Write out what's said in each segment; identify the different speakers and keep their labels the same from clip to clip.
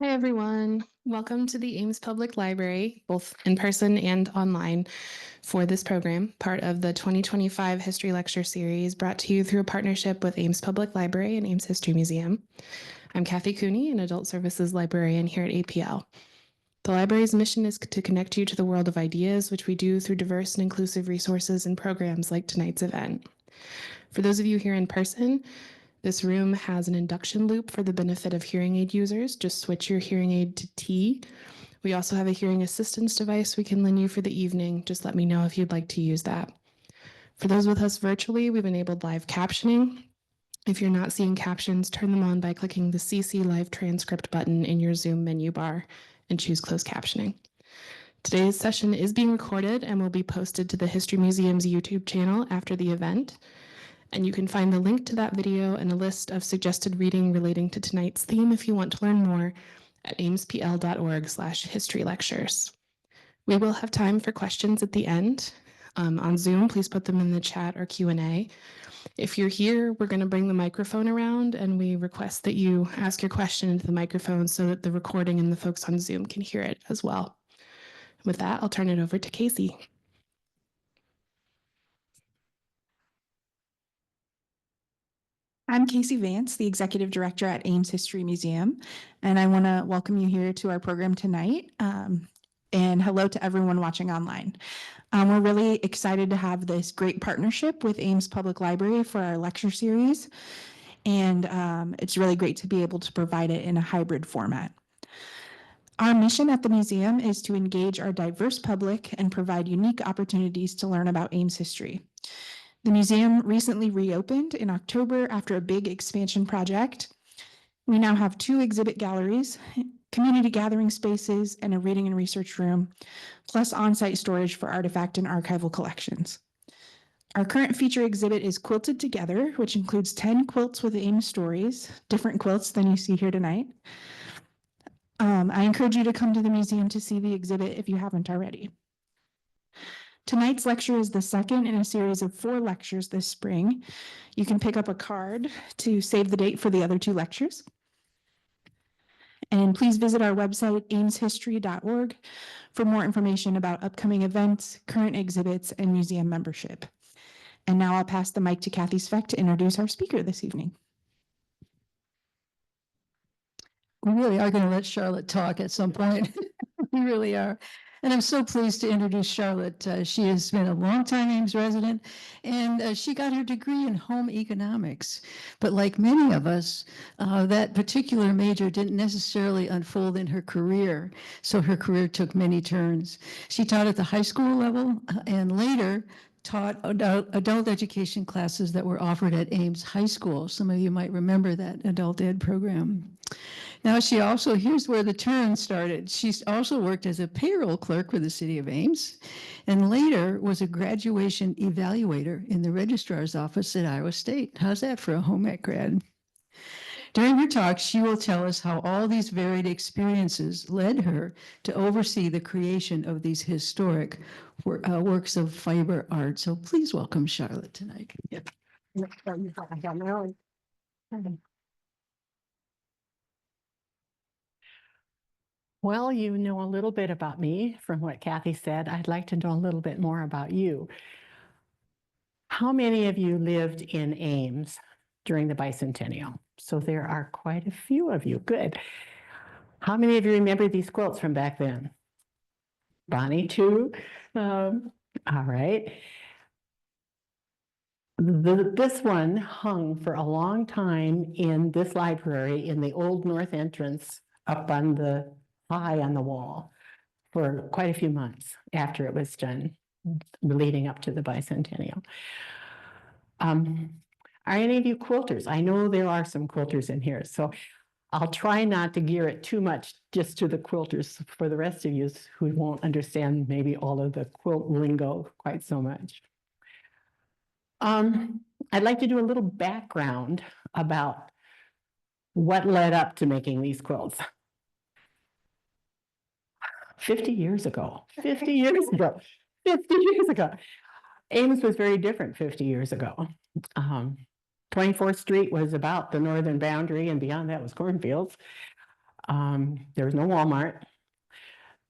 Speaker 1: Hi, everyone. Welcome to the Ames Public Library, both in person and online, for this program, part of the 2025 History Lecture Series brought to you through a partnership with Ames Public Library and Ames History Museum. I'm Kathy Cooney, an Adult Services Librarian here at APL. The library's mission is to connect you to the world of ideas, which we do through diverse and inclusive resources and programs like tonight's event. For those of you here in person, this room has an induction loop for the benefit of hearing aid users. Just switch your hearing aid to T. We also have a hearing assistance device we can lend you for the evening. Just let me know if you'd like to use that. For those with us virtually, we've enabled live captioning. If you're not seeing captions, turn them on by clicking the CC Live Transcript button in your Zoom menu bar and choose closed captioning. Today's session is being recorded and will be posted to the History Museum's YouTube channel after the event. And you can find the link to that video and a list of suggested reading relating to tonight's theme if you want to learn more at amespl.org/historylectures. We will have time for questions at the end. On Zoom, please put them in the chat or Q&A. If you're here, we're going to bring the microphone around, and we request that you ask your question into the microphone so that the recording and the folks on Zoom can hear it as well. With that, I'll turn it over to Casey.
Speaker 2: I'm Casey Vance, the Executive Director at Ames History Museum, and I want to welcome you here to our program tonight. And hello to everyone watching online. We're really excited to have this great partnership with Ames Public Library for our lecture series, and it's really great to be able to provide it in a hybrid format. Our mission at the museum is to engage our diverse public and provide unique opportunities to learn about Ames history. The museum recently reopened in October after a big expansion project. We now have 2 exhibit galleries, community gathering spaces, and a reading and research room, plus on-site storage for artifact and archival collections. Our current feature exhibit is Quilted Together, which includes 10 quilts with Ames stories, different quilts than you see here tonight. I encourage you to come to the museum to see the exhibit if you haven't already. Tonight's lecture is the second in a series of 4 lectures this spring. You can pick up a card to save the date for the other 2 lectures. And please visit our website, ameshistory.org, for more information about upcoming events, current exhibits, and museum membership. And now I'll pass the mic to Kathy Speck to introduce our speaker this evening.
Speaker 3: We really are going to let Charlotte talk at some point. We really are. And I'm so pleased to introduce Charlotte. She has been a longtime Ames resident, and she got her degree in home economics. But like many of us, that particular major didn't necessarily unfold in her career. So her career took many turns. She taught at the high school level and later taught adult education classes that were offered at Ames High School. Some of you might remember that adult ed program. Now, here's where the turn started. She also worked as a payroll clerk for the city of Ames, and later was a graduation evaluator in the registrar's office at Iowa State. How's that for a home ec grad? During her talk, she will tell us how all these varied experiences led her to oversee the creation of these historic works of fiber art. So please welcome Charlotte tonight. Yep.
Speaker 4: Well, you know a little bit about me from what Kathy said. I'd like to know a little bit more about you. How many of you lived in Ames during the Bicentennial? So there are quite a few of you. Good. How many of you remember these quilts from back then? Bonnie, too? All right. This one hung for a long time in this library in the old north entrance up on the high on the wall for quite a few months after it was done, leading up to the Bicentennial. Are any of you quilters? I know there are some quilters in here, so I'll try not to gear it too much just to the quilters for the rest of you who won't understand maybe all of the quilt lingo quite so much. I'd like to do a little background about what led up to making these quilts. 50 years ago, 50 years ago, 50 years ago. Ames was very different 50 years ago. 24th Street was about the northern boundary, and beyond that was cornfields. There was no Walmart.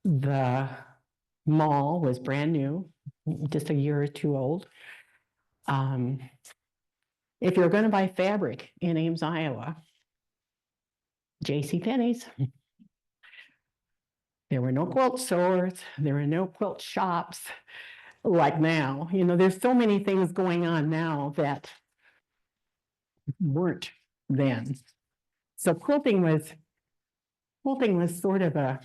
Speaker 4: The mall was brand new, just a year or two old. If you're going to buy fabric in Ames, Iowa, JCPenney's. There were no quilt stores, there were no quilt shops like now. You know, there's so many things going on now that weren't then. So quilting was sort of a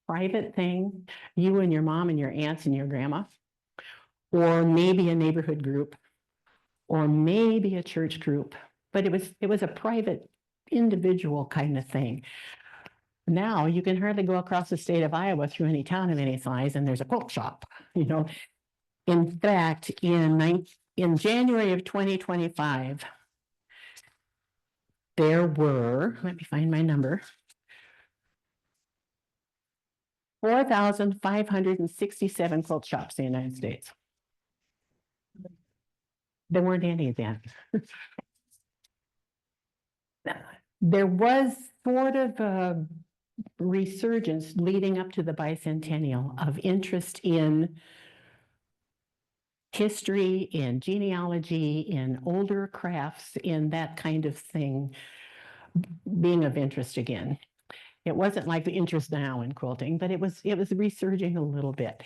Speaker 4: private thing, you and your mom and your aunts and your grandma, or maybe a neighborhood group, or maybe a church group, but it was a private, individual kind of thing. Now you can hardly go across the state of Iowa through any town of any size and there's a quilt shop, you know. In fact, in January of 2025, there were, let me find my number, 4,567 quilt shops in the United States. There weren't any then. There was sort of a resurgence leading up to the bicentennial of interest in history, in genealogy, in older crafts, in that kind of thing being of interest again. It wasn't like the interest now in quilting, but it was resurging a little bit.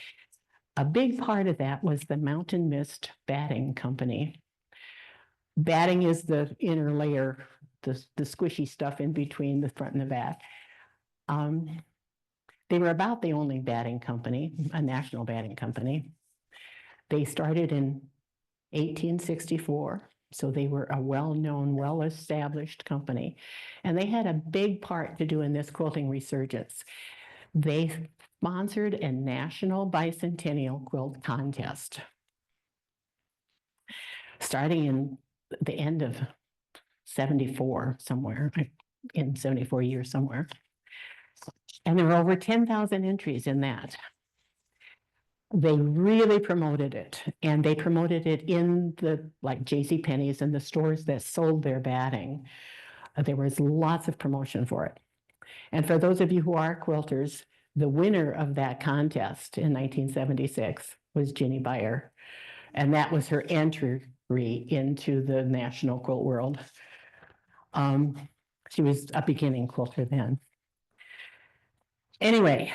Speaker 4: A big part of that was the Mountain Mist Batting Company. Batting is the inner layer, the squishy stuff in between the front and the back. They were about the only batting company, a national batting company. They started in 1864, so they were a well-known, well-established company. And they had a big part to do in this quilting resurgence. They sponsored a national bicentennial quilt contest starting in the end of 74 somewhere, in 74 years somewhere. And there were over 10,000 entries in that. They really promoted it, and they promoted it in the, like JCPenney's and the stores that sold their batting. There was lots of promotion for it. And for those of you who are quilters, the winner of that contest in 1976 was Ginny Beyer. And that was her entry into the national quilt world. She was a beginning quilter then. Anyway,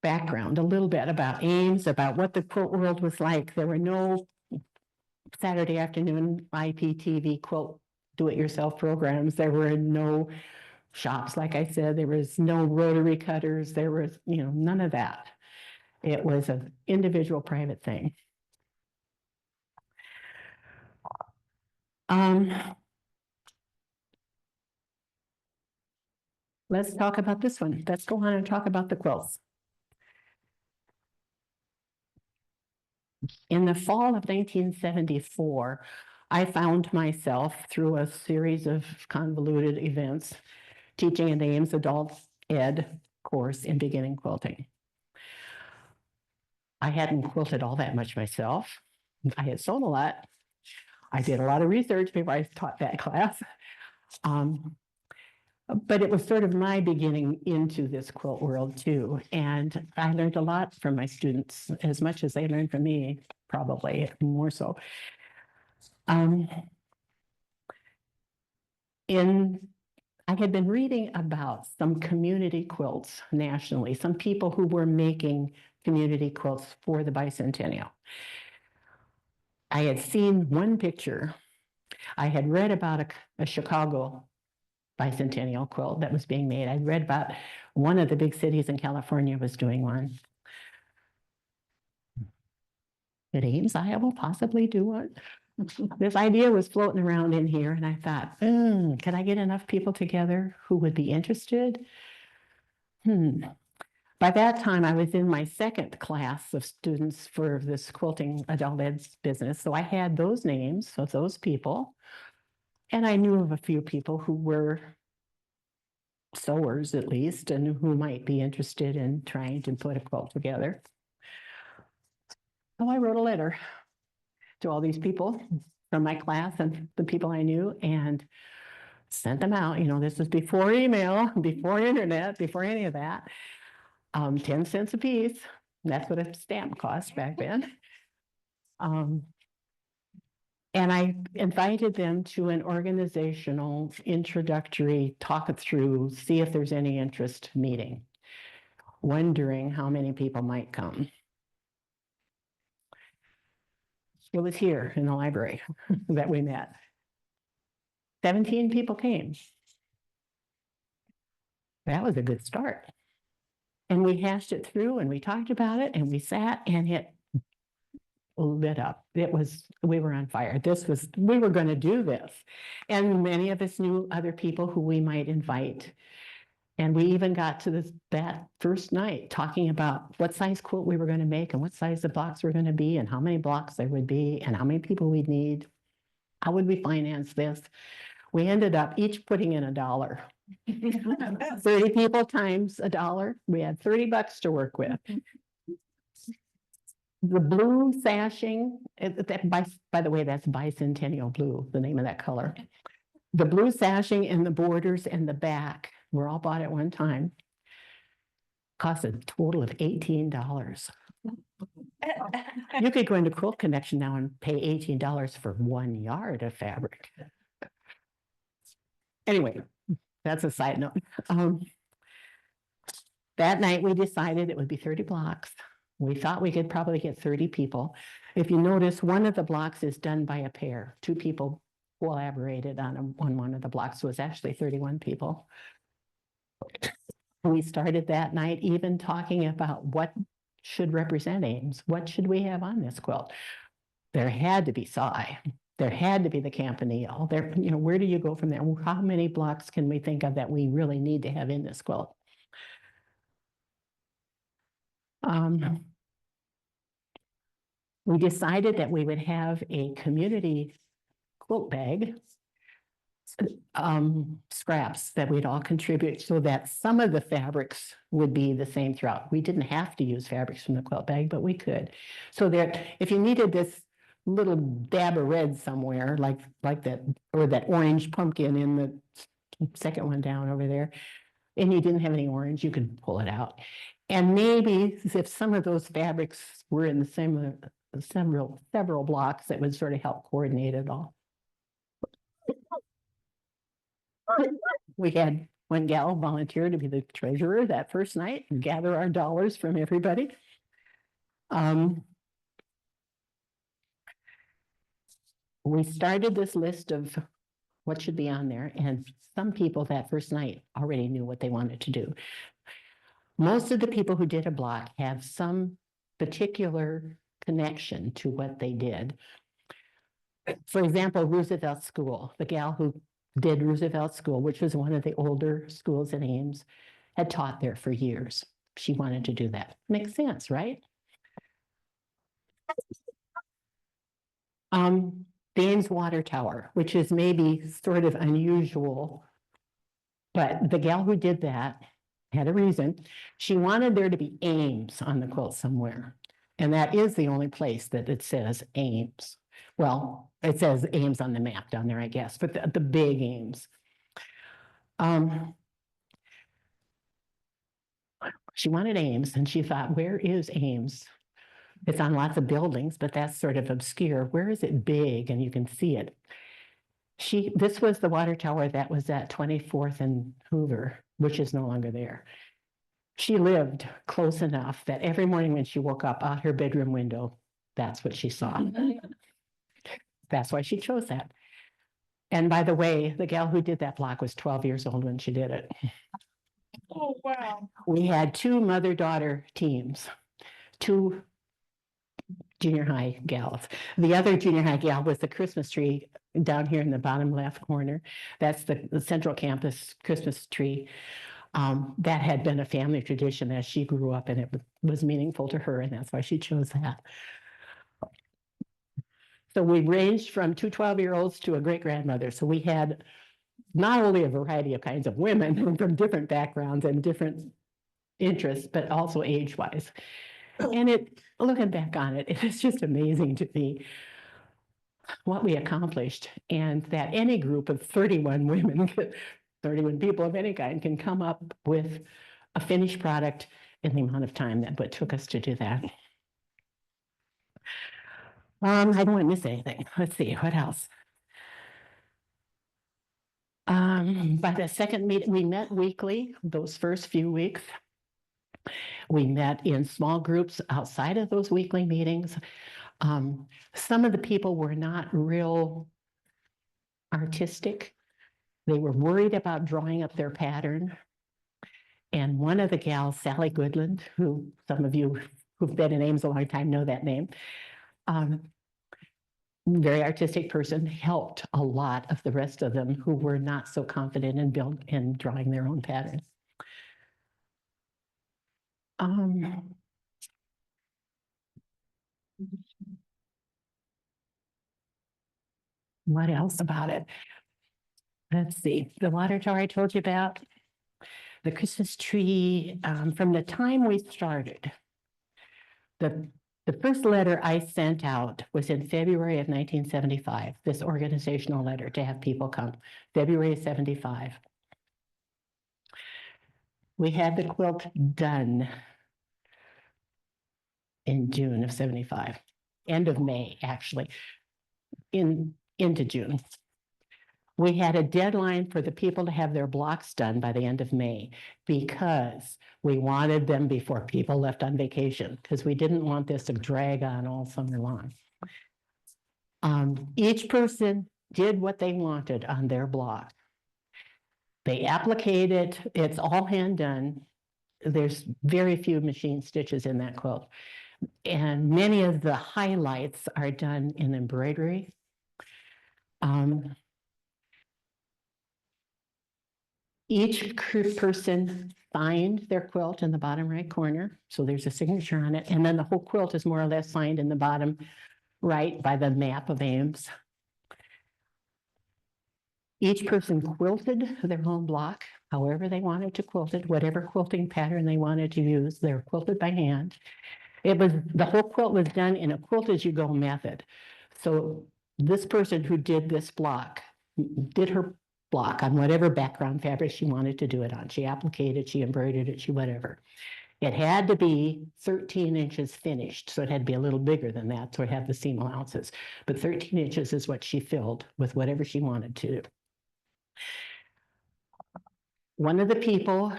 Speaker 4: background a little bit about Ames, about what the quilt world was like. There were no Saturday afternoon IPTV quilt do-it-yourself programs. There were no shops, like I said. There was no rotary cutters. There was, you know, none of that. It was an individual private thing. Let's talk about this one. Let's go on and talk about the quilts. In the fall of 1974, I found myself through a series of convoluted events teaching an Ames adult ed course in beginning quilting. I hadn't quilted all that much myself. I had sewn a lot. I did a lot of research before I taught that class. But it was sort of my beginning into this quilt world too. And I learned a lot from my students, as much as they learned from me, probably more so. I had been reading about some community quilts nationally, some people who were making community quilts for the bicentennial. I had seen one picture. I had read about a Chicago bicentennial quilt that was being made. I'd read about one of the big cities in California was doing one. Did Ames, Iowa possibly do one? This idea was floating around in here, and I thought, could I get enough people together who would be interested? By that time, I was in my second class of students for this quilting adult ed business, so I had those names of those people, and I knew of a few people who were sewers at least, and who might be interested in trying to put a quilt together. So I wrote a letter to all these people from my class and the people I knew, and Sent them out, this was before email, before internet, before any of that. 10 cents a piece. That's what a stamp cost back then. And I invited them to an organizational introductory talk it through, see if there's any interest meeting, wondering how many people might come. It was here in the library that we met. 17 people came. That was a good start. And we hashed it through and we talked about it and we sat and it lit up. We were on fire. We were going to do this. And many of us knew other people who we might invite. And we even got to that first night talking about what size quilt we were going to make and what size the blocks were going to be and how many blocks there would be and how many people we'd need. How would we finance this? We ended up each putting in $1. 30 people times $1. We had $30 to work with. The blue sashing, by the way, that's Bicentennial blue, the name of that color. The blue sashing and the borders and the back were all bought at one time. Cost a total of $18. You could go into Quilt Connection now and pay $18 for 1 yard of fabric. Anyway, that's a side note. That night we decided it would be 30 blocks. We thought we could probably get 30 people. If you notice, one of the blocks is done by a pair. 2 people collaborated on one of the blocks, so it's actually 31 people. We started that night even talking about what should represent Ames. What should we have on this quilt? There had to be Psy. There had to be the Campanile. Where do you go from there? How many blocks can we think of that we really need to have in this quilt? We decided that we would have a community quilt bag, scraps that we'd all contribute so that some of the fabrics would be the same throughout. We didn't have to use fabrics from the quilt bag, but we could. So that if you needed this little dab of red somewhere, like that, or that orange pumpkin in the second one down over there, and you didn't have any orange, you could pull it out. And maybe if some of those fabrics were in the same several blocks, that would sort of help coordinate it all. We had one gal volunteer to be the treasurer that first night and gather our dollars from everybody. We started this list of what should be on there, and some people that first night already knew what they wanted to do. Most of the people who did a block have some particular connection to what they did. For example, Roosevelt School, the gal who did Roosevelt School, which was one of the older schools in Ames, had taught there for years. She wanted to do that. Makes sense, right? The Ames Water Tower, which is maybe sort of unusual, but the gal who did that had a reason. She wanted there to be Ames on the quilt somewhere. And that is the only place that it says Ames. Well, it says Ames on the map down there, I guess, but the big Ames. She wanted Ames, and she thought, where is Ames? It's on lots of buildings, but that's sort of obscure. Where is it big and you can see it? This was the water tower that was at 24th and Hoover, which is no longer there. She lived close enough that every morning when she woke up out her bedroom window, that's what she saw. That's why she chose that. And by the way, the gal who did that block was 12 years old when she did it.
Speaker 2: Oh, wow.
Speaker 4: We had 2 mother-daughter teams, 2 junior high gals. The other junior high gal was the Christmas tree down here in the bottom left corner. That's the Central Campus Christmas tree. That had been a family tradition as she grew up, and it was meaningful to her, and that's why she chose that. So we ranged from 2 12-year-olds to a great-grandmother. So we had not only a variety of kinds of women from different backgrounds and different interests, but also age-wise. And looking back on it, it's just amazing to me what we accomplished, and that any group of 31 women, 31 people of any kind can come up with a finished product in the amount of time that it took us to do that. I don't want to miss anything. Let's see, what else? By the second meeting, we met weekly, those first few weeks. We met in small groups outside of those weekly meetings. Some of the people were not real artistic. They were worried about drawing up their pattern. And one of the gals, Sally Goodland, who some of you who've been in Ames a long time know that name, very artistic person, helped a lot of the rest of them who were not so confident in drawing their own patterns. What else about it? Let's see, the water tower I told you about, the Christmas tree, from the time we started, the first letter I sent out was in February of 1975, this organizational letter to have people come, February 75. We had the quilt done in June of 75, end of May, actually, into June. We had a deadline for the people to have their blocks done by the end of May because we wanted them before people left on vacation, because we didn't want this to drag on all summer long. Each person did what they wanted on their block. They appliqued it, it's all hand done. There's very few machine stitches in that quilt. And many of the highlights are done in embroidery. Each person signed their quilt in the bottom right corner. So there's a signature on it. And then the whole quilt is more or less signed in the bottom right by the map of Ames. Each person quilted their own block, however they wanted to quilt it, whatever quilting pattern they wanted to use, they were quilted by hand. The whole quilt was done in a quilt as you go method. So this person who did this block did her block on whatever background fabric she wanted to do it on. She appliqued it, she embroidered it, she whatever. It had to be 13 inches finished, so it had to be a little bigger than that, so it had the seam allowances. But 13 inches is what she filled with whatever she wanted to. One of the people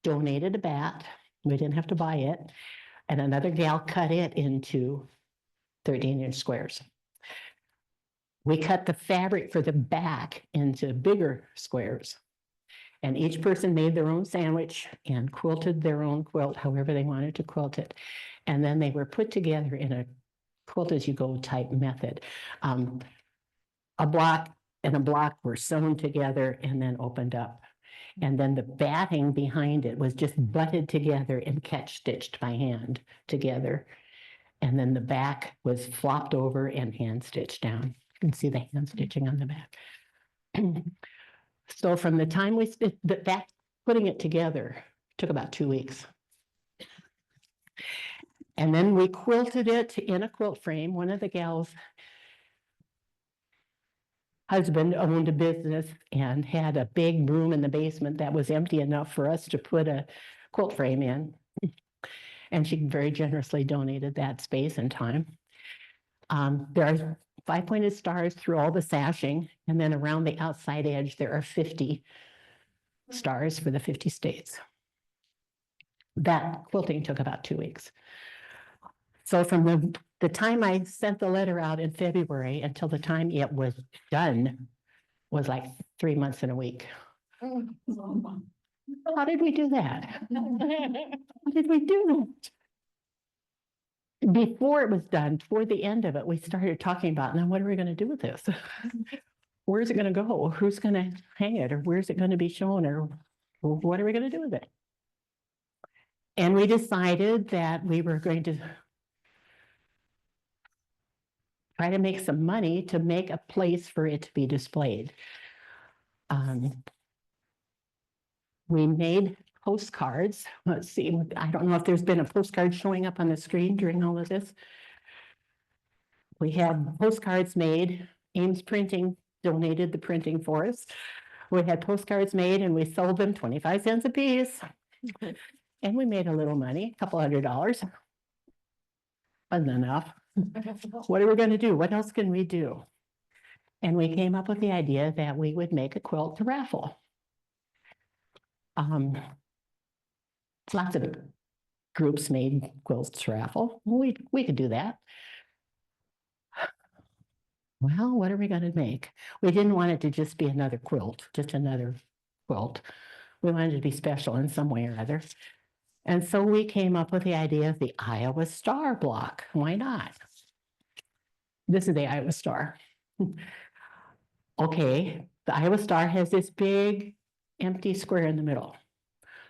Speaker 4: donated a bat. We didn't have to buy it. And another gal cut it into 13-inch squares. We cut the fabric for the back into bigger squares. And each person made their own sandwich and quilted their own quilt, however they wanted to quilt it. And then they were put together in a quilt as you go type method. A block and a block were sewn together and then opened up. And then the batting behind it was just butted together and catch stitched by hand together. And then the back was flopped over and hand stitched down. You can see the hand stitching on the back. So from the time we that putting it together took about 2 weeks. And then we quilted it in a quilt frame. One of the gals' husband owned a business and had a big room in the basement that was empty enough for us to put a quilt frame in. And she very generously donated that space and time. There are 5-pointed stars through all the sashing, and then around the outside edge, there are 50 stars for the 50 states. That quilting took about 2 weeks. So from the time I sent the letter out in February until the time it was done was like 3 months and a week. How did we do that? How did we do that? Before it was done, toward the end of it, we started talking about, now what are we going to do with this? Where's it going to go? Who's going to hang it? Or where's it going to be shown? Or what are we going to do with it? And we decided that we were going to try to make some money to make a place for it to be displayed. We made postcards. Let's see, I don't know if there's been a postcard showing up on the screen during all of this. We had postcards made. Ames Printing donated the printing for us. We had postcards made and we sold them 25 cents a piece. And we made a little money, a couple $100. Wasn't enough. What are we going to do? What else can we do? And we came up with the idea that we would make a quilt to raffle. Lots of groups made quilts to raffle. We could do that. Well, what are we going to make? We didn't want it to just be another quilt, just another quilt. We wanted it to be special in some way or other. And so we came up with the idea of the Iowa Star block. Why not? This is the Iowa Star. Okay, the Iowa Star has this big empty square in the middle.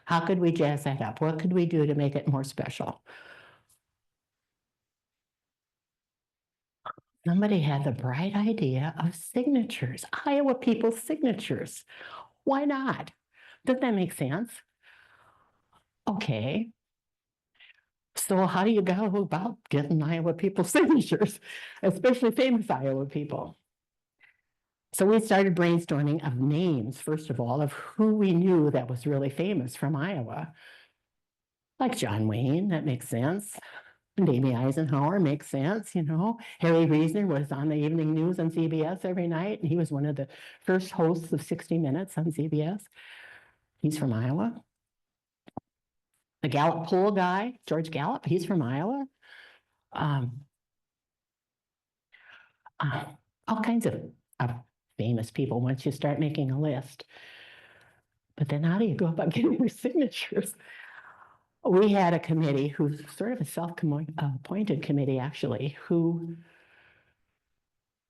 Speaker 4: How could we jazz that up? What could we do to make it more special? Somebody had the bright idea of signatures, Iowa people's signatures. Why not? Doesn't that make sense? Okay. So how do you go about getting Iowa people's signatures, especially famous Iowa people? So we started brainstorming of names, first of all, of who we knew that was really famous from Iowa. Like John Wayne, that makes sense. Amy Eisenhower makes sense, you know. Harry Reasoner was on the evening news on CBS every night, and he was one of the first hosts of 60 Minutes on CBS. He's from Iowa. The Gallup poll guy, George Gallup, he's from Iowa. All kinds of famous people once you start making a list. But then how do you go about getting their signatures? We had a committee who's sort of a self-appointed committee, actually, who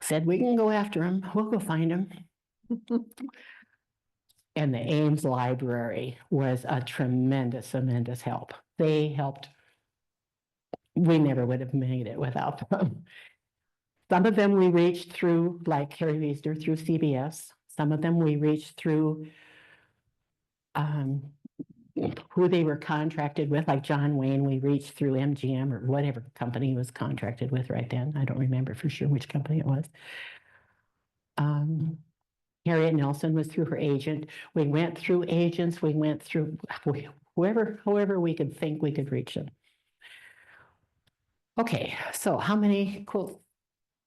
Speaker 4: said, we can go after them. We'll go find them. And the Ames Library was a tremendous, tremendous help. They helped. We never would have made it without them. Some of them we reached through, like Harry Reasoner, through CBS. Some of them we reached through who they were contracted with, like John Wayne, we reached through MGM or whatever company he was contracted with right then. I don't remember for sure which company it was. Harriet Nelson was through her agent. We went through agents. We went through however we could think we could reach them. Okay, so how many quilt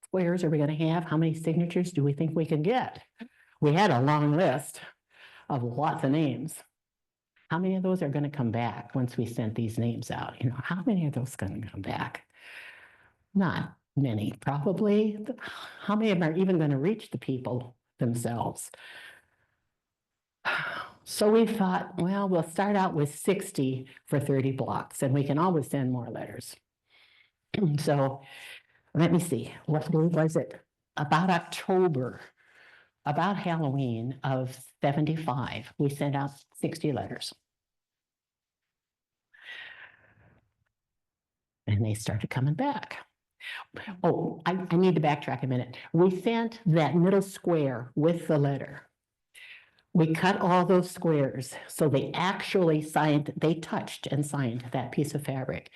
Speaker 4: squares are we going to have? How many signatures do we think we can get? We had a long list of lots of names. How many of those are going to come back once we sent these names out? You know, how many of those going to come back? Not many, probably. How many of them are even going to reach the people themselves? So we thought, well, we'll start out with 60 for 30 blocks, and we can always send more letters. So let me see, what day was it? About October, about Halloween of 75, we sent out 60 letters. And they started coming back. Oh, I need to backtrack a minute. We sent that middle square with the letter. We cut all those squares, so they actually signed, they touched and signed that piece of fabric.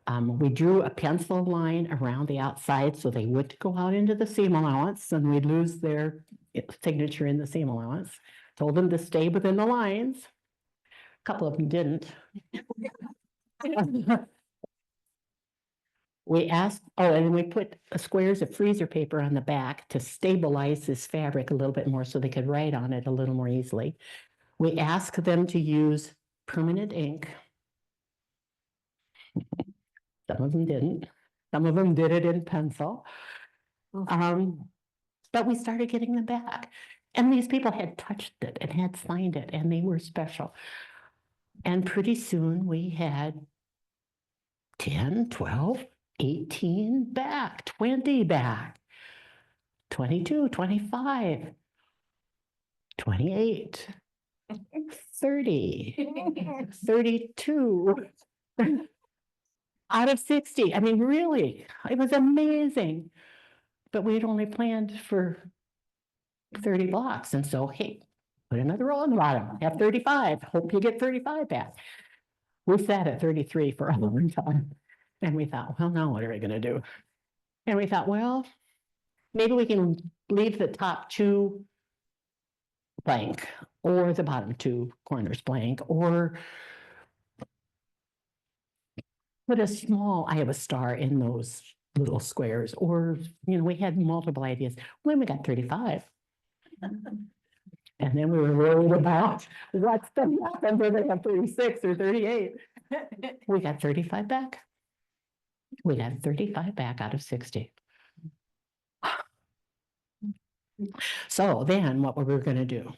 Speaker 4: We drew a pencil line around the outside so they would go out into the seam allowance and we'd lose their signature in the seam allowance. Told them to stay within the lines. A couple of them didn't. We asked, oh, and we put squares of freezer paper on the back to stabilize this fabric a little bit more so they could write on it a little more easily. We asked them to use permanent ink. Some of them didn't. Some of them did it in pencil. But we started getting them back. And these people had touched it and had signed it, and they were special. And pretty soon we had 10, 12, 18 back, 20 back, 22, 25, 28, 30, 32 out of 60. I mean, really, it was amazing. But we had only planned for 30 blocks. And so, hey, put another row on the bottom, have 35. Hope you get 35 back. We sat at 33 for a long time. And we thought, well, now what are we going to do? And we thought, well, maybe we can leave the top two blank, or the bottom two corners blank, or put a small Iowa star in those little squares, or, we had multiple ideas. When we got 35. And then we were worried about what's going to happen, whether they have 36 or 38. We got 35 back. We got 35 back out of 60. So then what were we going to do?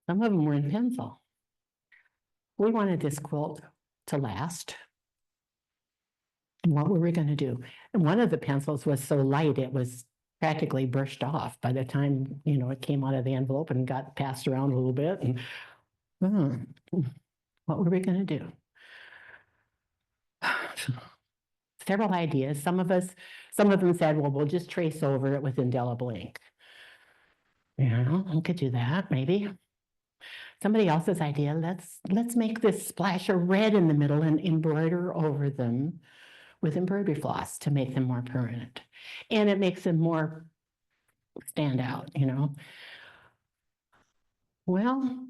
Speaker 4: Some of them were in pencil. We wanted this quilt to last. And what were we going to do? And one of the pencils was so light, it was practically brushed off by the time, it came out of the envelope and got passed around a little bit. And what were we going to do? Several ideas. Some of them said, well, we'll just trace over it with indelible ink. I could do that, maybe. Somebody else's idea, let's make this splash of red in the middle and embroider over them with embroidery floss to make them more permanent. And it makes them more stand out, Well,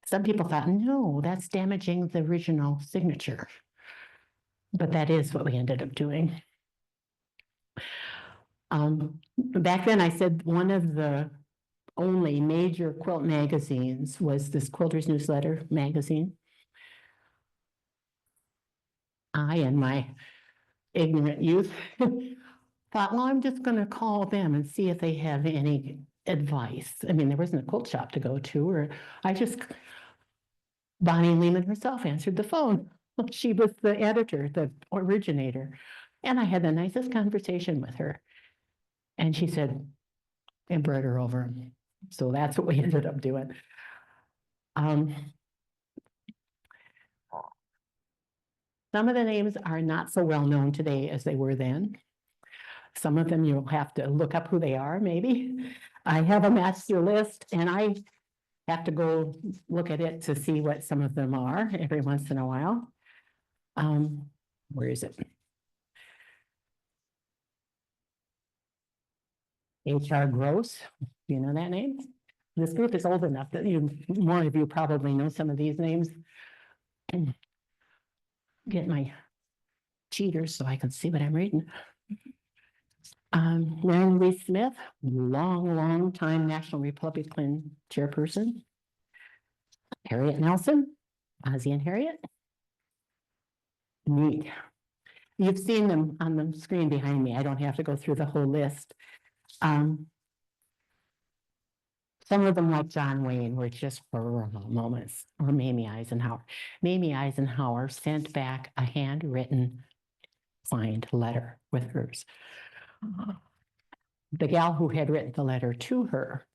Speaker 4: some people thought, no, that's damaging the original signature. But that is what we ended up doing. Back then I said one of the only major quilt magazines was this Quilter's Newsletter magazine. I, in my ignorant youth, thought, well, I'm just going to call them and see if they have any advice. I mean, there wasn't a quilt shop to go to, or Bonnie Lehman herself answered the phone. She was the editor, the originator. And I had the nicest conversation with her. And she said, embroider over them. So that's what we ended up doing. Some of the names are not so well known today as they were then. Some of them you'll have to look up who they are, maybe. I have a master list and I have to go look at it to see what some of them are every once in a while. Where is it? H.R. Gross, you know that name? This group is old enough that more of you probably know some of these names. Get my cheaters so I can see what I'm reading. Mary Louise Smith, long time National Republican chairperson. Harriet Nelson, Ozzie and Harriet. Neat. You've seen them on the screen behind me. I don't have to go through the whole list. Some of them, like John Wayne, were just horrible moments, or Mamie Eisenhower. Mamie Eisenhower sent back a handwritten, signed letter with hers. The gal who had written the letter to her,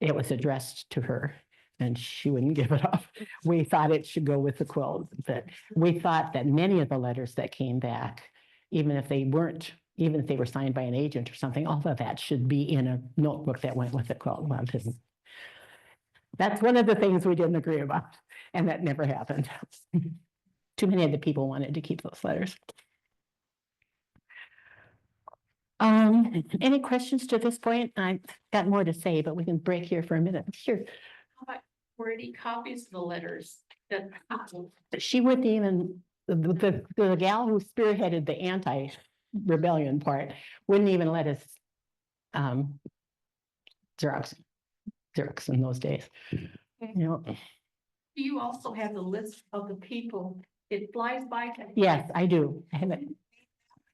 Speaker 4: it was addressed to her, and she wouldn't give it up. We thought it should go with the quilt, but we thought that many of the letters that came back, even if they were signed by an agent or something, all of that should be in a notebook that went with the quilt. Well, that's one of the things we didn't agree about, and that never happened. Too many of the people wanted to keep those letters. Any questions to this point? I've got more to say, but we can break here for a minute. Sure.
Speaker 5: Were any copies of the letters that
Speaker 4: She wouldn't even, the gal who spearheaded the anti-rebellion part wouldn't even let us Xerox in those days.
Speaker 5: do you also have the list of the people? It flies by.
Speaker 4: Yes, I do. I have it.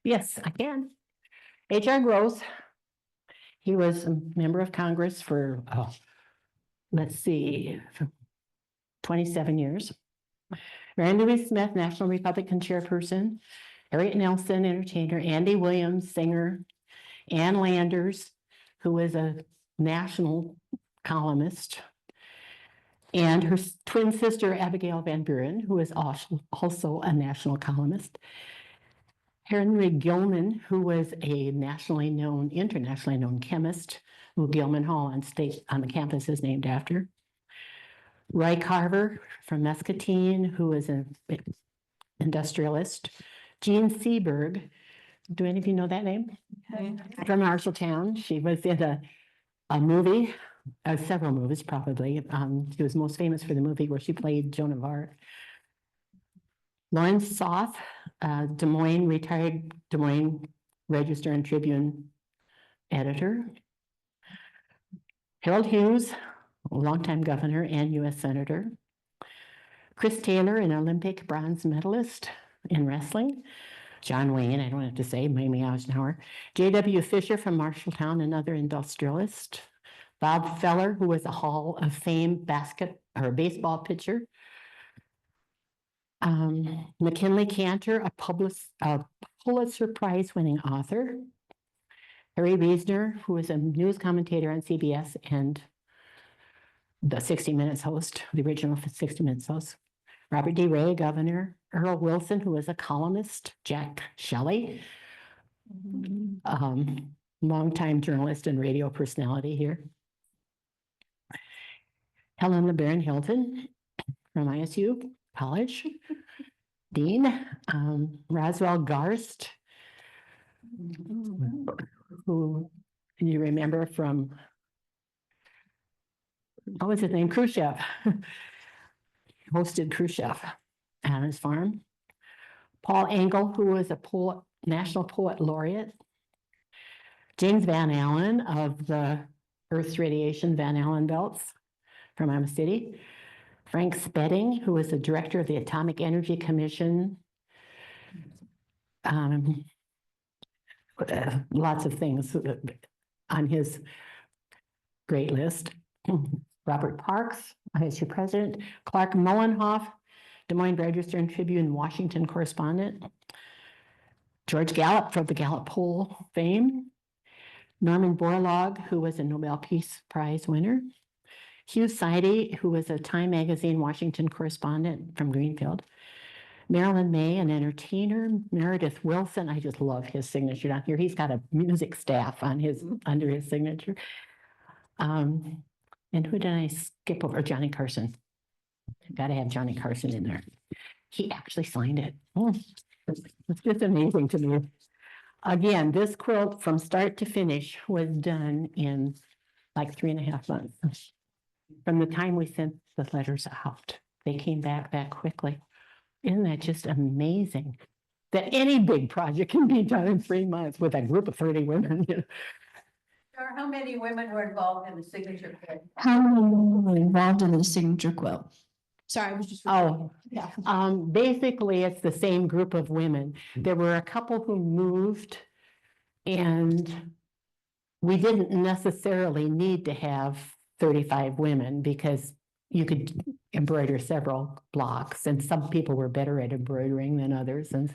Speaker 4: Yes, I can. H.R. Gross, he was a member of Congress for, let's see, 27 years. Mary Louise Smith, National Republican chairperson. Harriet Nelson, entertainer. Andy Williams, singer. Ann Landers, who was a national columnist. And her twin sister, Abigail Van Buren, who is also a national columnist. Henry Gilman, who was a internationally known chemist, who Gilman Hall on the campus is named after. Roy Carver from Muscatine, who is a industrialist. Jean Seberg, do any of you know that name? From Marshalltown. She was in a movie, several movies probably. She was most famous for the movie where she played Joan of Arc. Lawrence Soth, retired Des Moines Register and Tribune editor. Harold Hughes, a longtime governor and U.S. Senator. Chris Taylor, an Olympic bronze medalist in wrestling. John Wayne, I don't have to say, Mamie Eisenhower. J.W. Fisher from Marshalltown, another industrialist. Bob Feller, who was a Hall of Fame baseball pitcher. McKinley Cantor, a Pulitzer Prize-winning author. Harry Reisner, who was a news commentator on CBS and the 60 Minutes host, the original 60 Minutes host. Robert D. Ray, governor. Earl Wilson, who was a columnist. Jack Shelley, longtime journalist and radio personality here. Helen LeBaron Hilton from ISU College. Dean. Roswell Garst, who you remember from, what was his name? Khrushchev. Hosted Khrushchev on his farm. Paul Engel, who was a poet, national poet laureate. James Van Allen of the Earth's radiation Van Allen belts from Iowa City. Frank Spedding, who was the director of the Atomic Energy Commission. Lots of things on his great list. Robert Parks, ISU president. Clark Mullenhoff, Des Moines Register and Tribune Washington correspondent. George Gallup from the Gallup poll fame. Norman Borlaug, who was a Nobel Peace Prize winner. Hugh Sidey, who was a Time Magazine Washington correspondent from Greenfield. Marilyn May, an entertainer. Meredith Wilson, I just love his signature down here. He's got a music staff on under his signature. And who did I skip over? Johnny Carson. Got to have Johnny Carson in there. He actually signed it. It's just amazing to me. Again, this quilt from start to finish was done in like 3.5 months. From the time we sent the letters out, they came back quickly. Isn't that just amazing? That any big project can be done in 3 months with a group of 30 women. You know?
Speaker 5: How many women were involved in the signature quilt?
Speaker 3: How many were involved in the signature quilt?
Speaker 2: Sorry, I was just.
Speaker 4: Yeah. Basically, it's the same group of women. There were a couple who moved, and we didn't necessarily need to have 35 women because you could embroider several blocks, and some people were better at embroidering than others. And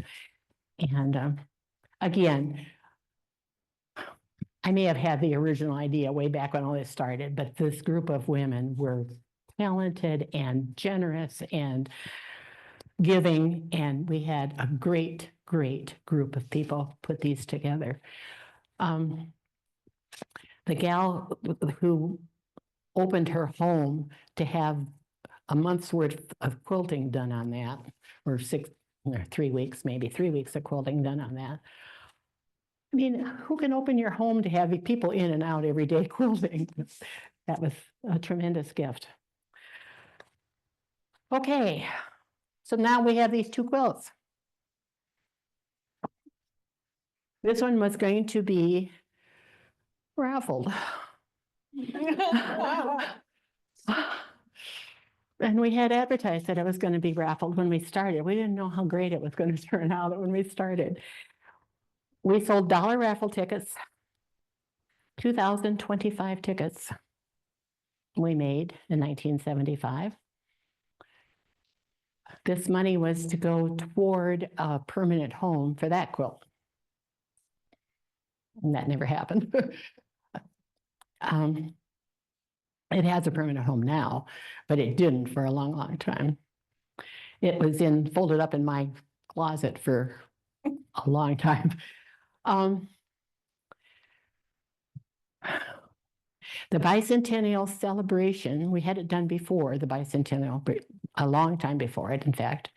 Speaker 4: again, I may have had the original idea way back when all this started, but this group of women were talented and generous and giving, and we had a great group of people put these together. The gal who opened her home to have a month's worth of quilting done on that, or 3 weeks, maybe 3 weeks of quilting done on that. I mean, who can open your home to have people in and out every day quilting? That was a tremendous gift. Okay, so now we have these 2 quilts. This one was going to be raffled. And we had advertised that it was going to be raffled when we started. We didn't know how great it was going to turn out when we started. We sold dollar raffle tickets, 2,025 tickets we made in 1975. This money was to go toward a permanent home for that quilt. And that never happened. It has a permanent home now, but it didn't for a long time. It was folded up in my closet for a long time. The Bicentennial celebration, we had it done before the Bicentennial, but a long time before it, in fact.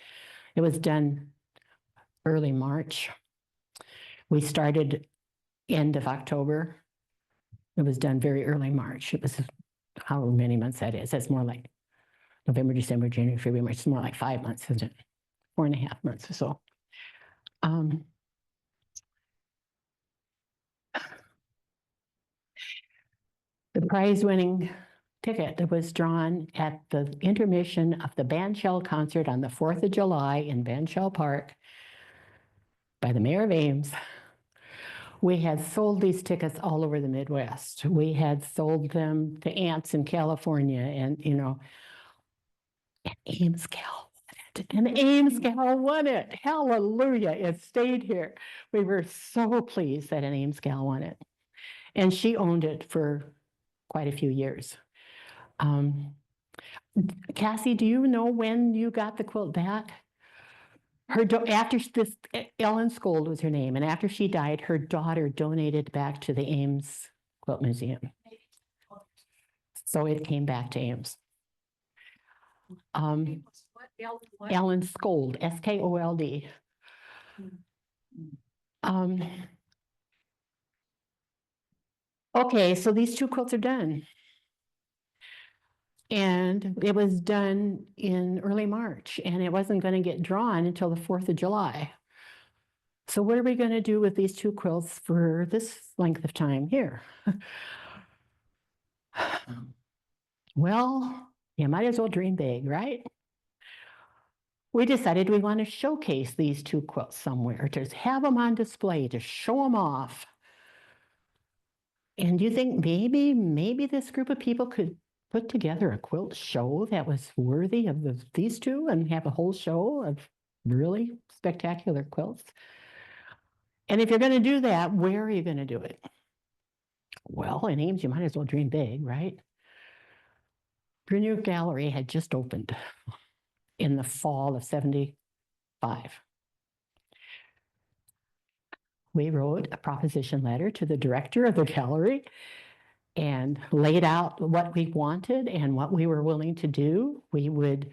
Speaker 4: It was done early March. We started end of October. It was done very early March. It was however many months that is. That's more like November, December, January, February, March. It's more like 5 months, isn't it? 4.5 months or so. The prize-winning ticket that was drawn at the intermission of the bandshell concert on the 4th of July in Bandshell Park by the mayor of Ames. We had sold these tickets all over the Midwest. We had sold them to aunts in California, and Ames gal won it. And Ames gal won it. Hallelujah. It stayed here. We were so pleased that an Ames gal won it. And she owned it for quite a few years. Cassie, do you know when you got the quilt back? After this, Ellen Skold was her name, and after she died, her daughter donated back to the Ames Quilt Museum. So it came back to Ames. Ellen Skold, S-K-O-L-D. Okay, so these 2 quilts are done. And it was done in early March, and it wasn't going to get drawn until the 4th of July. So what are we going to do with these 2 quilts for this length of time here? Well, you might as well dream big, right? We decided we want to showcase these 2 quilts somewhere, to have them on display, to show them off. And do you think maybe this group of people could put together a quilt show that was worthy of these 2 and have a whole show of really spectacular quilts? And if you're going to do that, where are you going to do it? Well, in Ames, you might as well dream big, right? Brunier Gallery had just opened in the fall of '75. We wrote a proposition letter to the director of the gallery and laid out what we wanted and what we were willing to do. We would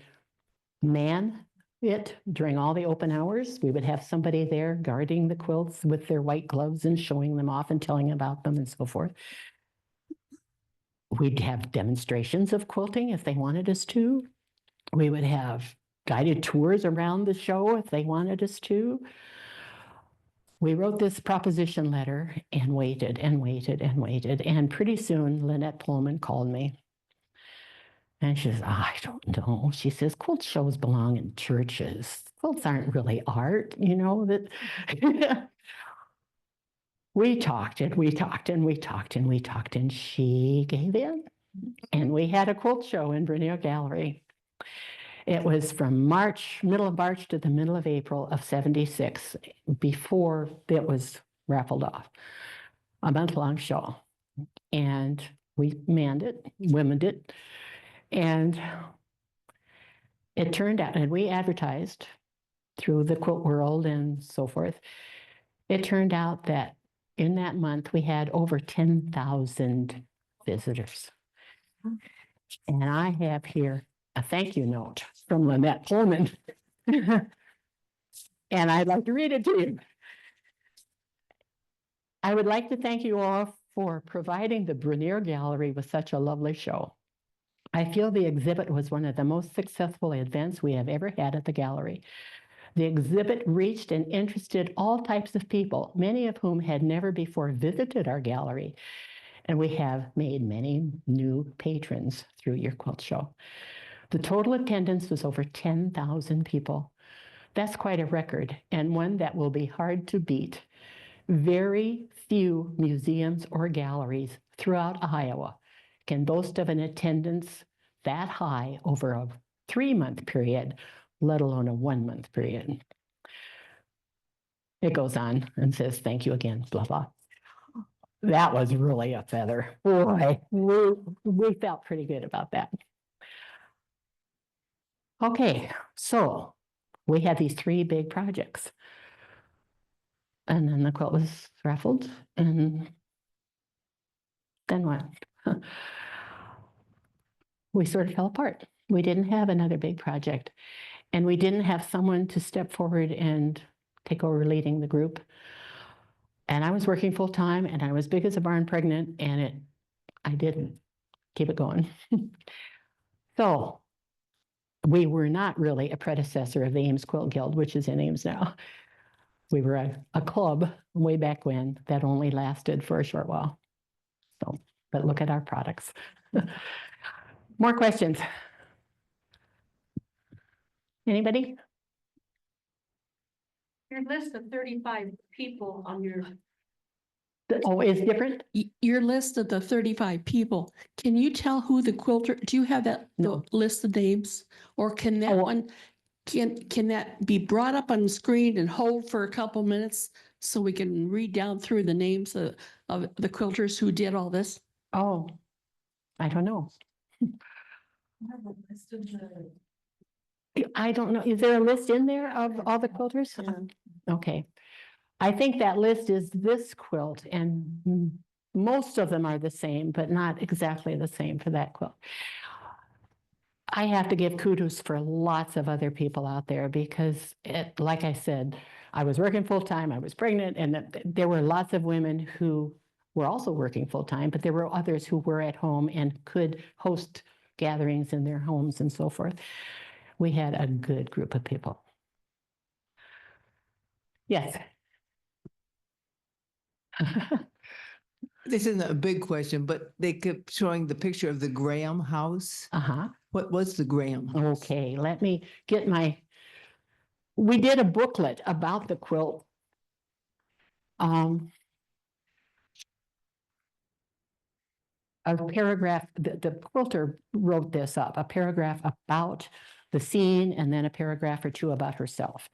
Speaker 4: man it during all the open hours. We would have somebody there guarding the quilts with their white gloves and showing them off and telling about them and so forth. We'd have demonstrations of quilting if they wanted us to. We would have guided tours around the show if they wanted us to. We wrote this proposition letter and waited and waited and waited. And pretty soon, Lynette Pullman called me. And she says, I don't know. She says, quilt shows belong in churches. Quilts aren't really art, that. We talked and we talked and we talked and we talked, and she gave in. And we had a quilt show in Brunier Gallery. It was from middle of March to the middle of April of '76, before it was raffled off. A month-long show. And we manned it, womened it, and it turned out, and we advertised through the quilt world and so forth. It turned out that in that month, we had over 10,000 visitors. And I have here a thank you note from Lynette Pullman. And I'd like to read it to you. I would like to thank you all for providing the Brunier Gallery with such a lovely show. I feel the exhibit was one of the most successful events we have ever had at the gallery. The exhibit reached and interested all types of people, many of whom had never before visited our gallery. And we have made many new patrons through your quilt show. The total attendance was over 10,000 people. That's quite a record, and one that will be hard to beat. Very few museums or galleries throughout Iowa can boast of an attendance that high over a 3-month period, let alone a 1-month period. It goes on and says, thank you again, blah, blah. That was really a feather. Boy, we felt pretty good about that. Okay, so we had these 3 big projects. And then the quilt was raffled, and then what? We sort of fell apart. We didn't have another big project, and we didn't have someone to step forward and take over leading the group. And I was working full time and I was big as a barn pregnant, and I didn't keep it going. So we were not really a predecessor of the Ames Quilt Guild, which is in Ames now. We were a club way back when that only lasted for a short while. So, but look at our products. More questions? Anybody?
Speaker 5: Your list of 35 people on your,
Speaker 4: Oh, it's different?
Speaker 6: Your list of the 35 people, can you tell who the quilter, do you have that
Speaker 4: No.
Speaker 6: the list of names? Or can that
Speaker 4: Oh.
Speaker 6: one, can that be brought up on the screen and hold for a couple minutes so we can read down through the names of the quilters who did all this?
Speaker 4: Oh, I don't know. I don't know. Is there a list in there of all the quilters? Okay. I think that list is this quilt, and most of them are the same, but not exactly the same for that quilt. I have to give kudos for lots of other people out there because like I said, I was working full time, I was pregnant, and there were lots of women who were also working full time, but there were others who were at home and could host gatherings in their homes and so forth. We had a good group of people. Yes.
Speaker 7: This isn't a big question, but they kept showing the picture of the Graham house.
Speaker 4: Uh-huh.
Speaker 7: What was the Graham house?
Speaker 4: Okay, let me get we did a booklet about the quilt. A paragraph, the quilter wrote this up, a paragraph about the scene and then a paragraph or two about herself.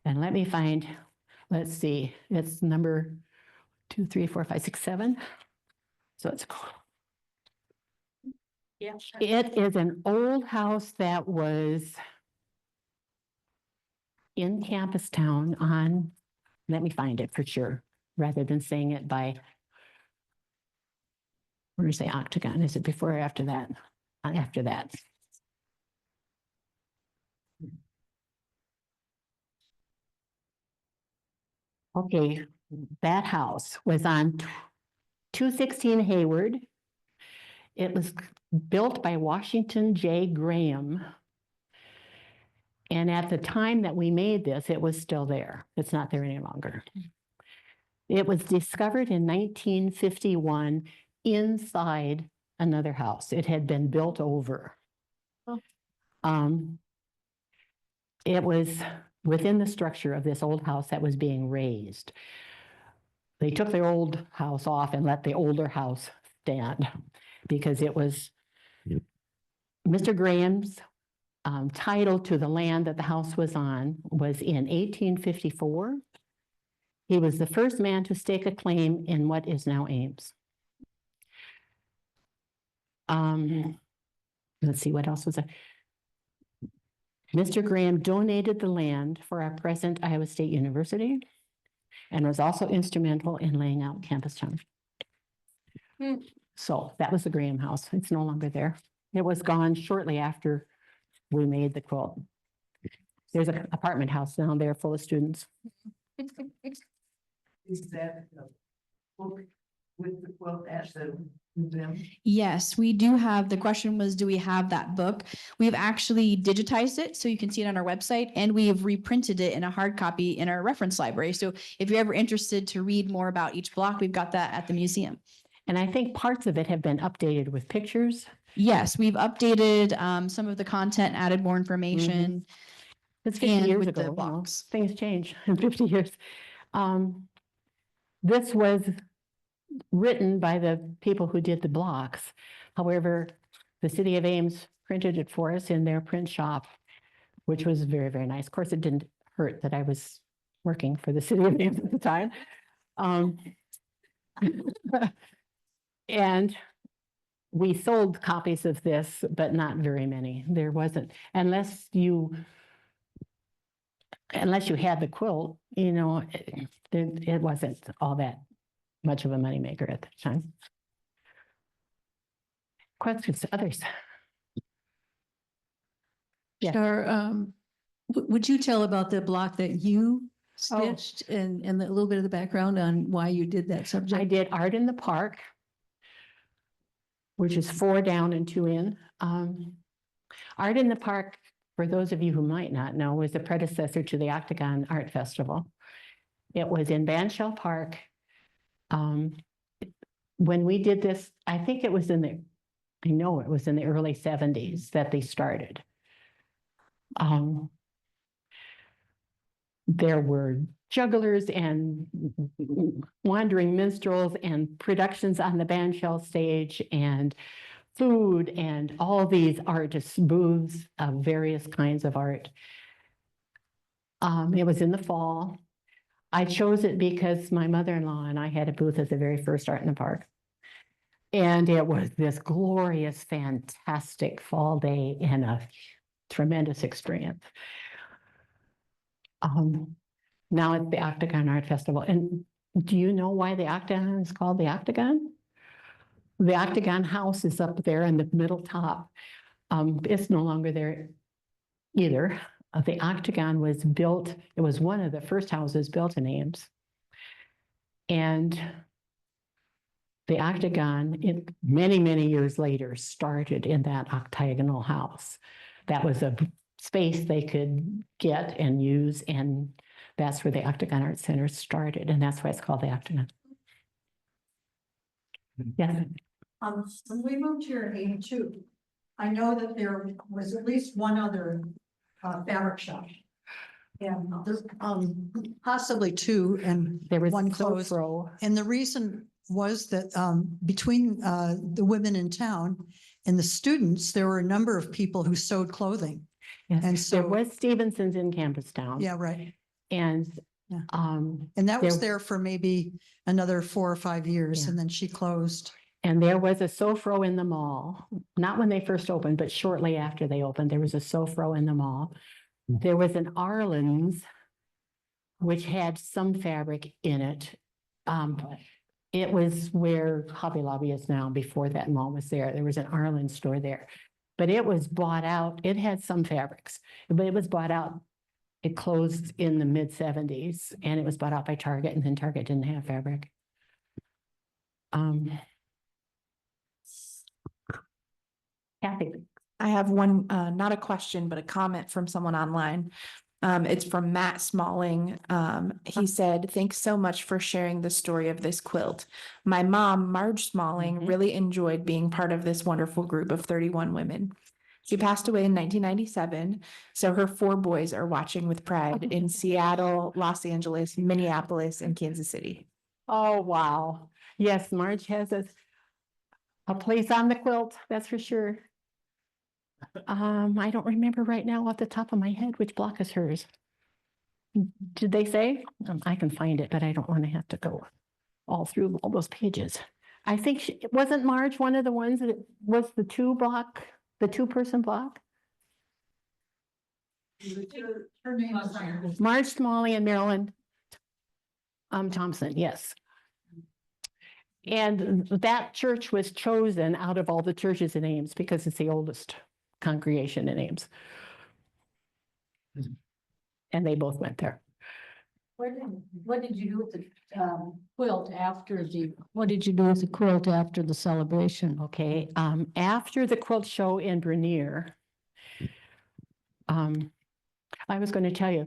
Speaker 4: And let me find, let's see, it's number 2, 3, 4, 5, 6, 7. So
Speaker 5: yeah.
Speaker 4: it is an old house that was in Campus Town on, let me find it for sure, rather than saying it by, where's the octagon? Is it before or after that? After that. Okay, that house was on 216 Hayward. It was built by Washington J. Graham. And at the time that we made this, it was still there. It's not there any longer. It was discovered in 1951 inside another house. It had been built over. It was within the structure of this old house that was being raised. They took the old house off and let the older house stand because it was Mr. Graham's title to the land that the house was on was in 1854. He was the first man to stake a claim in what is now Ames. Let's see, what else was there? Mr. Graham donated the land for our present Iowa State University and was also instrumental in laying out Campus Town. So that was the Graham house. It's no longer there. It was gone shortly after we made the quilt. There's an apartment house down there full of students.
Speaker 7: Is that the book with the quilt at the museum?
Speaker 2: Yes, we do have, the question was, do we have that book? We've actually digitized it so you can see it on our website, and we have reprinted it in a hard copy in our reference library. So if you're ever interested to read more about each block, we've got that at the museum.
Speaker 4: And I think parts of it have been updated with pictures.
Speaker 2: Yes, we've updated some of the content, added more information.
Speaker 4: It's 50
Speaker 2: And
Speaker 4: years
Speaker 2: with
Speaker 4: ago,
Speaker 2: the
Speaker 4: you know,
Speaker 2: box.
Speaker 4: things change in 50 years. This was written by the people who did the blocks. However, the city of Ames printed it for us in their print shop, which was very, very nice. Of course, it didn't hurt that I was working for the city of Ames at the time. And we sold copies of this, but not very many. There wasn't, unless you had the quilt, you know, it wasn't all that much of a moneymaker at the time. Questions, others? Yeah.
Speaker 3: Char, would you tell about the block that you stitched and a little bit of the background on why you did that
Speaker 4: I
Speaker 3: subject?
Speaker 4: did art in the park, which is 4 down and 2 in. Art in the Park, for those of you who might not know, was the predecessor to the Octagon Art Festival. It was in Bandshell Park. When we did this, I think it was I know it was in the early 70s that they started. There were jugglers and wandering minstrels and productions on the Bandshell stage and food and all these artists' booths of various kinds of art. It was in the fall. I chose it because my mother-in-law and I had a booth at the very first Art in the Park. And it was this glorious, fantastic fall day and a tremendous experience. Now it's the Octagon Art Festival. And do you know why the Octagon is called the Octagon? The Octagon House is up there in the middle top. It's no longer there either. The Octagon was built, it was one of the first houses built in Ames. And the Octagon, many, many years later, started in that octagonal house. That was a space they could get and use, and that's where the Octagon Art Center started, and that's why it's called the Octagon. Yes.
Speaker 8: When we moved here in '82, I know that there was at least one other fabric shop. And there's possibly two, and
Speaker 4: There was
Speaker 8: one closed.
Speaker 4: Sofro.
Speaker 8: And the reason was that between the women in town and the students, there were a number of people who sewed clothing.
Speaker 4: Yes.
Speaker 8: And
Speaker 4: There
Speaker 8: so,
Speaker 4: was Stevenson's in Campustown.
Speaker 8: yeah, right.
Speaker 4: And
Speaker 8: Yeah.
Speaker 4: um,
Speaker 8: And that was
Speaker 4: There-
Speaker 8: there for maybe another 4 or 5 years,
Speaker 4: Yeah.
Speaker 8: and then she closed.
Speaker 4: and there was a Sofro in the mall, not when they first opened, but shortly after they opened, there was a Sofro in the mall. There was an Arlen's, which had some fabric in it. It was where Hobby Lobby is now. Before that mall was there, there was an Arlen store there. But it was bought out, it had some fabrics, but it was bought out. It closed in the mid-70s and it was bought out by Target, and then Target didn't have fabric. Kathy.
Speaker 2: I have one, not a question, but a comment from someone online. It's from Matt Smalling. He said, "Thanks so much for sharing the story of this quilt. My mom, Marge Smalling, really enjoyed being part of this wonderful group of 31 women. She passed away in 1997, so her 4 boys are watching with pride in Seattle, Los Angeles, Minneapolis, and Kansas City."
Speaker 4: Oh, wow. Yes, Marge has a place on the quilt, that's for sure. I don't remember right now off the top of my head which block is hers. Did they say? I can find it, but I don't want to have to go all through all those pages. I think it wasn't Marge one of the ones that was the 2-person block?
Speaker 8: Her name is
Speaker 4: Marge Smalley and Marilyn Thompson, yes. And that church was chosen out of all the churches in Ames because it's the oldest congregation in Ames. And they both went there.
Speaker 3: What did you do with the quilt what did you do with the quilt after the celebration?
Speaker 4: Okay, after the quilt show in Bernier, I was going to tell you,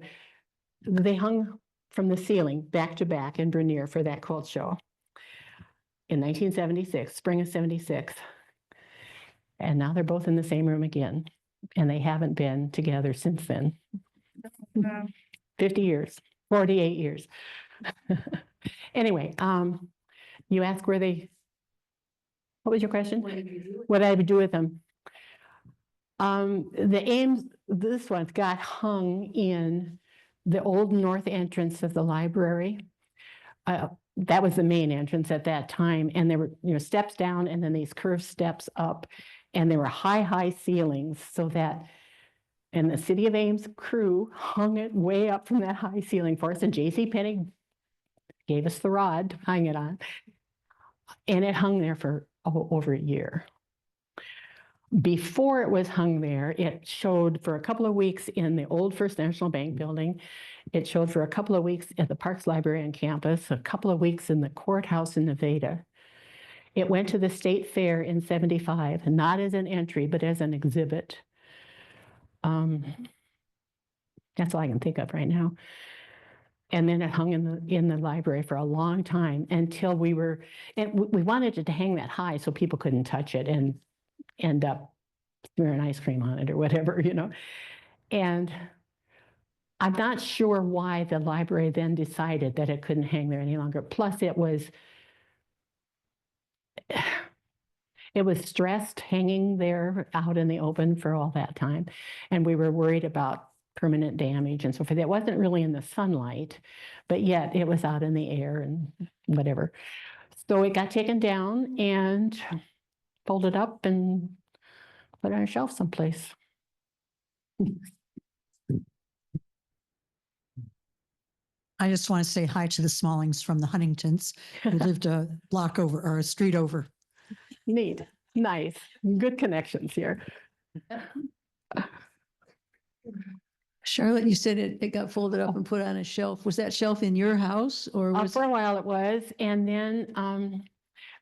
Speaker 4: they hung from the ceiling back to back in Bernier for that quilt show in 1976, spring of 76. And now they're both in the same room again, and they haven't been together since then. 50 years, 48 years. Anyway, you asked what was your question? What I would do with them? The Ames, this one's got hung in the old north entrance of the library. That was the main entrance at that time, and there were steps down and then these curved steps up, and there were high ceilings, so that, and the City of Ames crew hung it way up from that high ceiling for us, and JCPenney gave us the rod to hang it on, and it hung there for over a year. Before it was hung there, it showed for a couple of weeks in the old First National Bank building. It showed for a couple of weeks at the Parks Library on campus, a couple of weeks in the courthouse in Nevada. It went to the State Fair in '75, not as an entry, but as an exhibit. That's all I can think of right now. And then it hung in the library for a long time until we wanted it to hang that high so people couldn't touch it and end up smearing ice cream on it or whatever, you know. And I'm not sure why the library then decided that it couldn't hang there any longer. Plus it was stressed hanging there out in the open for all that time. And we were worried about permanent damage and so forth. It wasn't really in the sunlight, but yet it was out in the air and whatever. So it got taken down and folded up and put on a shelf someplace.
Speaker 8: I just want to say hi to the Smallings from the Huntingtons who lived a block over or a street over.
Speaker 4: Neat, nice, good connections here.
Speaker 3: Charlotte, you said it got folded up and put on a shelf. Was that shelf in your house or was?
Speaker 4: For a while it was, and then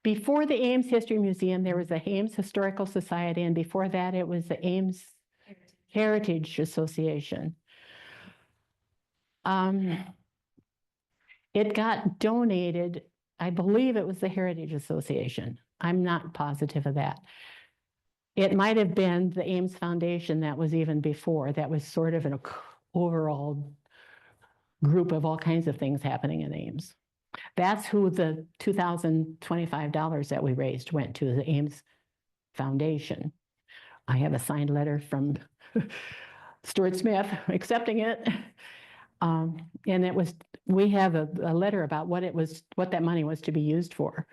Speaker 4: before the Ames History Museum, there was the Ames Historical Society, and before that it was the Ames Heritage Association. It got donated, I believe it was the Heritage Association. I'm not positive of that. It might have been the Ames Foundation that was even before. That was sort of an overall group of all kinds of things happening in Ames. That's who the $2,025 that we raised went to, the Ames Foundation. I have a signed letter from Stuart Smith accepting it. And it was, we have a letter about what that money was to be used for.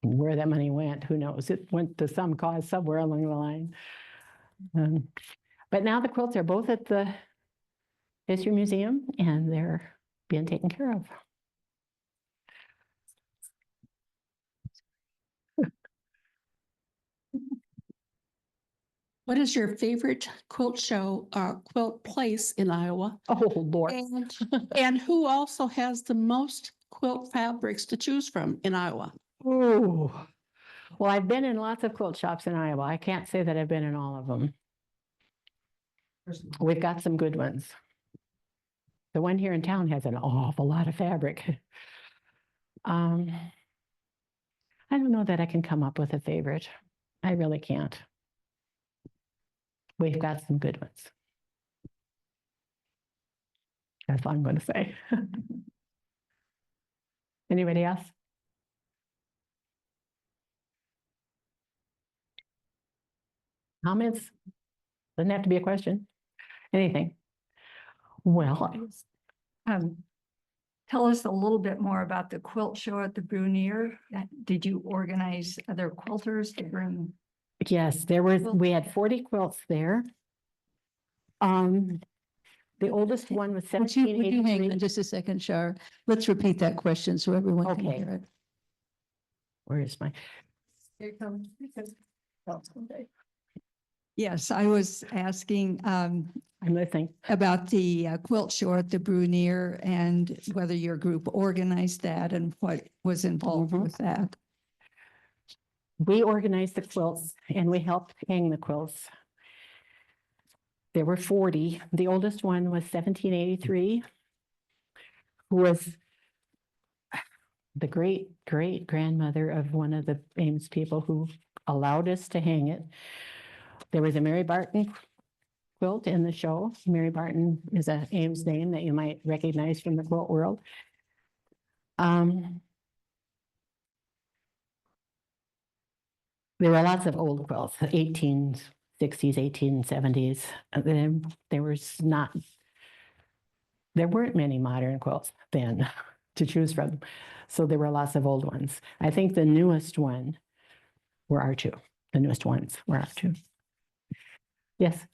Speaker 4: Where that money went, who knows? It went to some cause somewhere along the line. But now the quilts are both at the History Museum and they're being taken care of.
Speaker 6: What is your favorite quilt show, quilt place in Iowa?
Speaker 4: Oh, Lord.
Speaker 6: And who also has the most quilt fabrics to choose from in Iowa?
Speaker 4: Oh, well, I've been in lots of quilt shops in Iowa. I can't say that I've been in all of them. We've got some good ones. The one here in town has an awful lot of fabric. I don't know that I can come up with a favorite. I really can't. We've got some good ones. That's all I'm going to say. Anybody else? Comments? Doesn't have to be a question. Anything? Well,
Speaker 9: tell us a little bit more about the quilt show at the Brunier. Did you organize other quilters to bring?
Speaker 4: yes, we had 40 quilts there. The oldest one was
Speaker 3: Would you hang
Speaker 4: 1783.
Speaker 3: on just a second, Char? Let's repeat that question so everyone can
Speaker 4: Okay.
Speaker 3: hear it.
Speaker 4: Where is my?
Speaker 9: Here comes. Yes, I was asking
Speaker 4: I'm listening.
Speaker 9: about the quilt show at the Brunier and whether your group organized that and what was involved
Speaker 4: Mhm.
Speaker 9: with that.
Speaker 4: We organized the quilts and we helped hang the quilts. There were 40. The oldest one was 1783, who was the great grandmother of one of the Ames people who allowed us to hang it. There was a Mary Barton quilt in the show. Mary Barton is a Ames name that you might recognize from the quilt world. There were lots of old quilts, 1860s, 1870s. There weren't many modern quilts then to choose from. So there were lots of old ones. I think the newest one were our two. The newest ones were our two. Yes.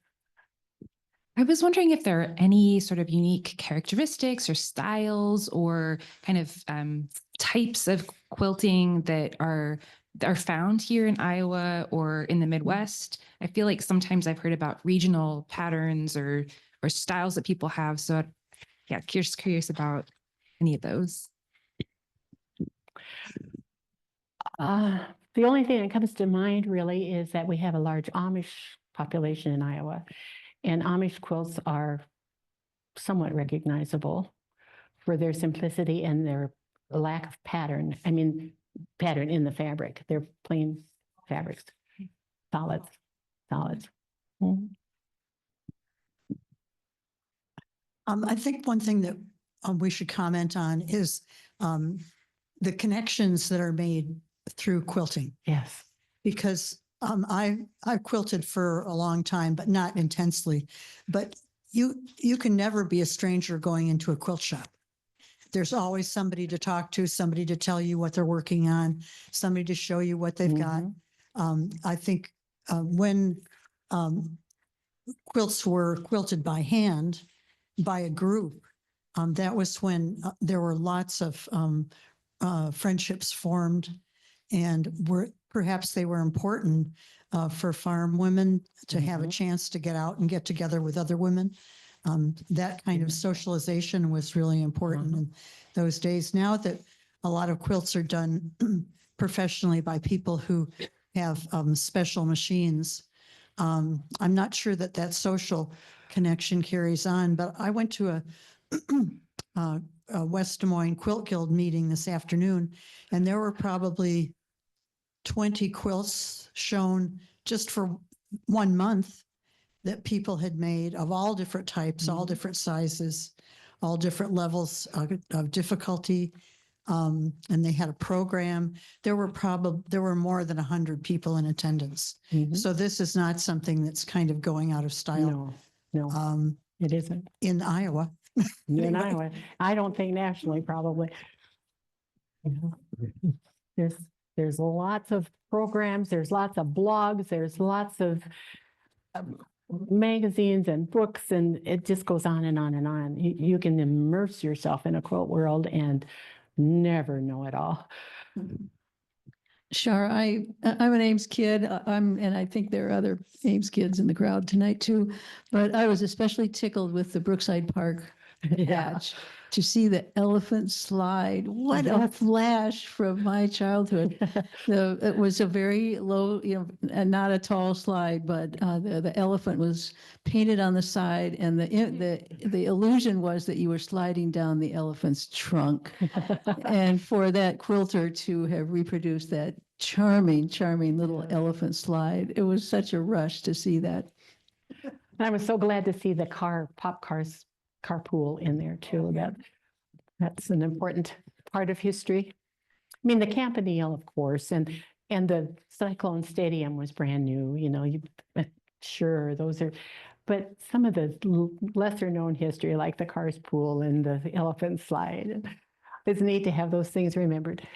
Speaker 10: I was wondering if there are any sort of unique characteristics or styles or kind of types of quilting that are are found here in Iowa or in the Midwest? I feel like sometimes I've heard about regional patterns or styles that people have. So yeah, just curious about any of those.
Speaker 4: The only thing that comes to mind really is that we have a large Amish population in Iowa, and Amish quilts are somewhat recognizable for their simplicity and their lack of pattern. I mean, pattern in the fabric. They're plain fabrics, solids. Mhm.
Speaker 8: I think one thing that we should comment on is the connections that are made through quilting.
Speaker 4: Yes.
Speaker 8: Because I've quilted for a long time, but not intensely. But you can never be a stranger going into a quilt shop. There's always somebody to talk to, somebody to tell you what they're working on, somebody to show you what they've got. I think when quilts were quilted by hand by a group, that was when there were lots of friendships formed, and perhaps they were important for farm women to have a chance to get out and get together with other women. That kind of socialization was really important in those days. Now that a lot of quilts are done professionally by people who have special machines, I'm not sure that that social connection carries on, but I went to a West Des Moines Quilt Guild meeting this afternoon, and there were probably 20 quilts shown just for 1 month that people had made of all different types, all different sizes, all different levels of difficulty. And they had a program. There were more than 100 people in attendance. So this is not something that's kind of going out of style.
Speaker 4: No, it isn't.
Speaker 8: In Iowa.
Speaker 4: In Iowa. I don't think nationally, probably. There's lots of programs, there's lots of blogs, there's lots of magazines and books, and it just goes on and on and on. You can immerse yourself in a quilt world and never know it all.
Speaker 3: Shar, I'm an Ames kid. And I think there are other Ames kids in the crowd tonight too. But I was especially tickled with the Brookside Park patch to see the elephant slide. What a flash from my childhood. It was a very low, and not a tall slide, but the elephant was painted on the side, and the illusion was that you were sliding down the elephant's trunk. And for that quilter to have reproduced that charming little elephant slide, it was such a rush to see that.
Speaker 4: And I was so glad to see the pop cars carpool in there too. That's an important part of history. I mean, the Campanile, of course, and the Cyclone Stadium was brand new. Sure, those are, but some of the lesser known history, like the Cars Pool and the Elephant Slide, it's neat to have those things remembered.